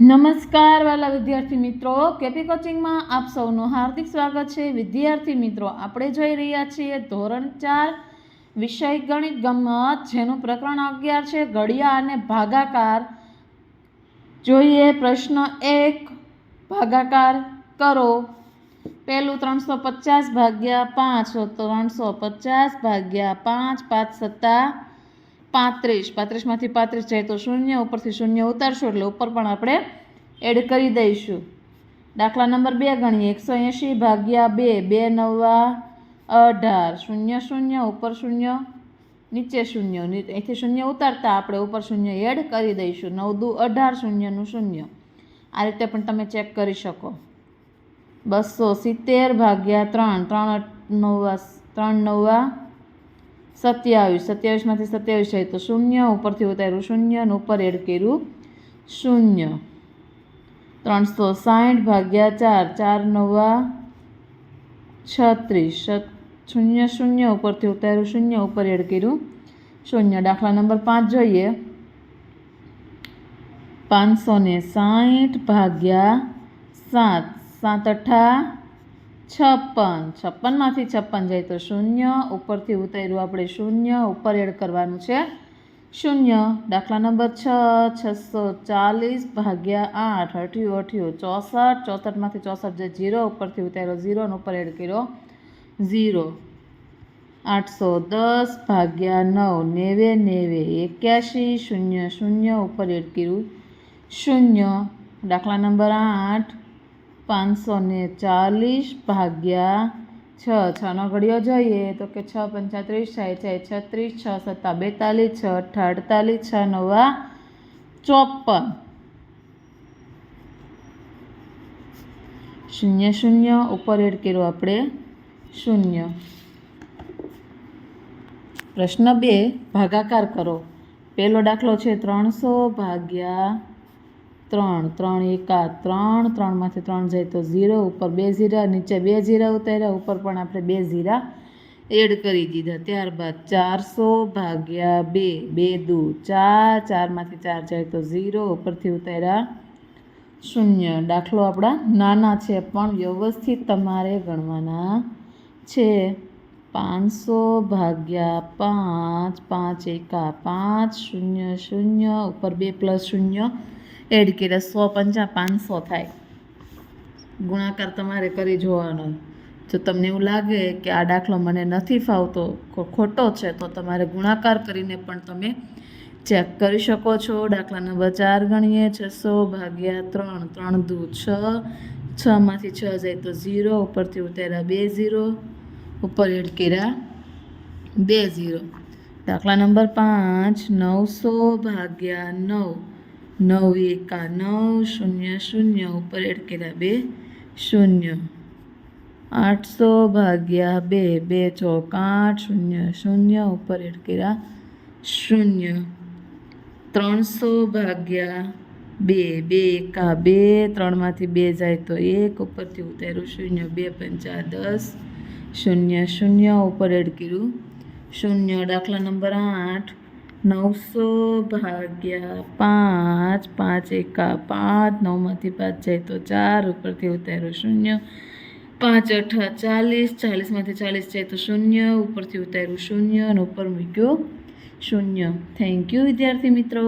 નમસ્કાર વાલા વિદ્યાર્થી મિત્રો, કેપી કોચિંગમાં આપ સૌનું હાર્દિક સ્વાગત છે। વિદ્યાર્થી મિત્રો, આપણે જોઈ રહ્યા છીએ ધોરણ 4 વિષય ગણિત ગમ્મત, જેનું પ્રકરણ 11 છે ઘડિયા અને ભાગાકાર। જોઈએ પ્રશ્ન 1, ભાગાકાર કરો। પહેલું 350 ભાગ્યા 5, 350 ભાગ્યા 5, 5 સત્તા 35, 35 માંથી 35 જાય તો 0, ઉપરથી 0 ઉતારશું એટલે ઉપર પણ આપણે એડ કરી દઈશું। દાખલા નંબર 2 ગણીએ। 180 ભાગ્યા 2, 2 નવા 18, 0 0, ઉપર 0 નીચે 0, અહીંથી 0 ઉતારતા આપણે ઉપર 0 એડ કરી દઈશું। 9 દુ 18, 0 નું 0। આ રીતે પણ તમે ચેક કરી શકો। 270 ભાગ્યા 3, 3 નવા 27, 27 માંથી 27 જાય તો 0, ઉપરથી ઉતાર્યું 0 અને ઉપર એડ કર્યું 0। 360 ભાગ્યા 4, 4 નવા 36, 0 0, ઉપરથી ઉતાર્યું 0, ઉપર એડ કર્યું 0। દાખલા નંબર 5 જોઈએ। 560 ભાગ્યા 7, 7 અઠા 56, 56 માંથી 56 જાય તો 0, ઉપરથી ઉતાર્યું આપણે 0, ઉપર એડ કરવાનું છે 0। દાખલા નંબર 6, 640 ભાગ્યા 8, 8 64, 64 માંથી 64 જાય 0, ઉપરથી ઉતાર્યો 0 અને ઉપર એડ કર્યો 0। 810 ભાગ્યા 9, 90 81, 0 0, ઉપર એડ કર્યું 0। દાખલા નંબર 8, 540 ભાગ્યા 6, 6 નો ઘડિયો જોઈએ તો કે 6 35 થાય છે 36, 6 સત્તા 42, 6 અઠા 48, 6 નવા 54, 0 0, ઉપર એડ કર્યું આપણે 0। પ્રશ્ન 2, ભાગાકાર કરો। પહેલો દાખલો છે 300 ભાગ્યા 3, 3 એકા 3, 3 માંથી 3 જાય તો 0, ઉપર 2 0, નીચે 2 0 ઉતાર્યા, ઉપર પણ આપણે 2 0 એડ કરી દીધા। ત્યારબાદ 400 ભાગ્યા 2, 2 દુ 4, 4 માંથી 4 જાય તો 0, ઉપરથી ઉતાર્યા 0। દાખલો આપણા નાના છે પણ વ્યવસ્થિત તમારે ગણવાના છે। 500 ભાગ્યા 5, 5 એકા 5, 0 0, ઉપર 2 પ્લસ 0 એડ કર્યા, 100 5 500 થાય। ગુણાકાર તમારે કરી જોવાનો। જો તમને એવું લાગે કે આ દાખલો મને નથી ફાવતો, ખોટો છે, તો તમારે ગુણાકાર કરીને પણ તમે ચેક કરી શકો છો। દાખલા નંબર 4 ગણીએ। 600 ભાગ્યા 3, 3 દુ 6, 6 માંથી 6 જાય તો 0, ઉપરથી ઉતાર્યા 2 0, ઉપર એડ કર્યા 2 0। દાખલા નંબર 5, 900 ભાગ્યા 9, 9 એકા 9, 0 0, ઉપર એડ કર્યા 2 0। 800 ભાગ્યા 2, 2 ચોક 8, 0 0, ઉપર એડ કર્યા 0। 300 ભાગ્યા 2, 2 એકા 2, 3 માંથી 2 જાય તો 1, ઉપરથી ઉતાર્યું 0, 2 5 10, 0 0, ઉપર એડ કર્યું 0। દાખલા નંબર 8, 900 ભાગ્યા 5, 5 એકા 5, 9 માંથી 5 જાય તો 4, ઉપરથી ઉતાર્યું 0, 5 અઠા 40, 40 માંથી 40 જાય તો 0, ઉપરથી ઉતાર્યું 0 અને ઉપર મૂક્યું 0। થેન્ક યુ વિદ્યાર્થી મિત્રો।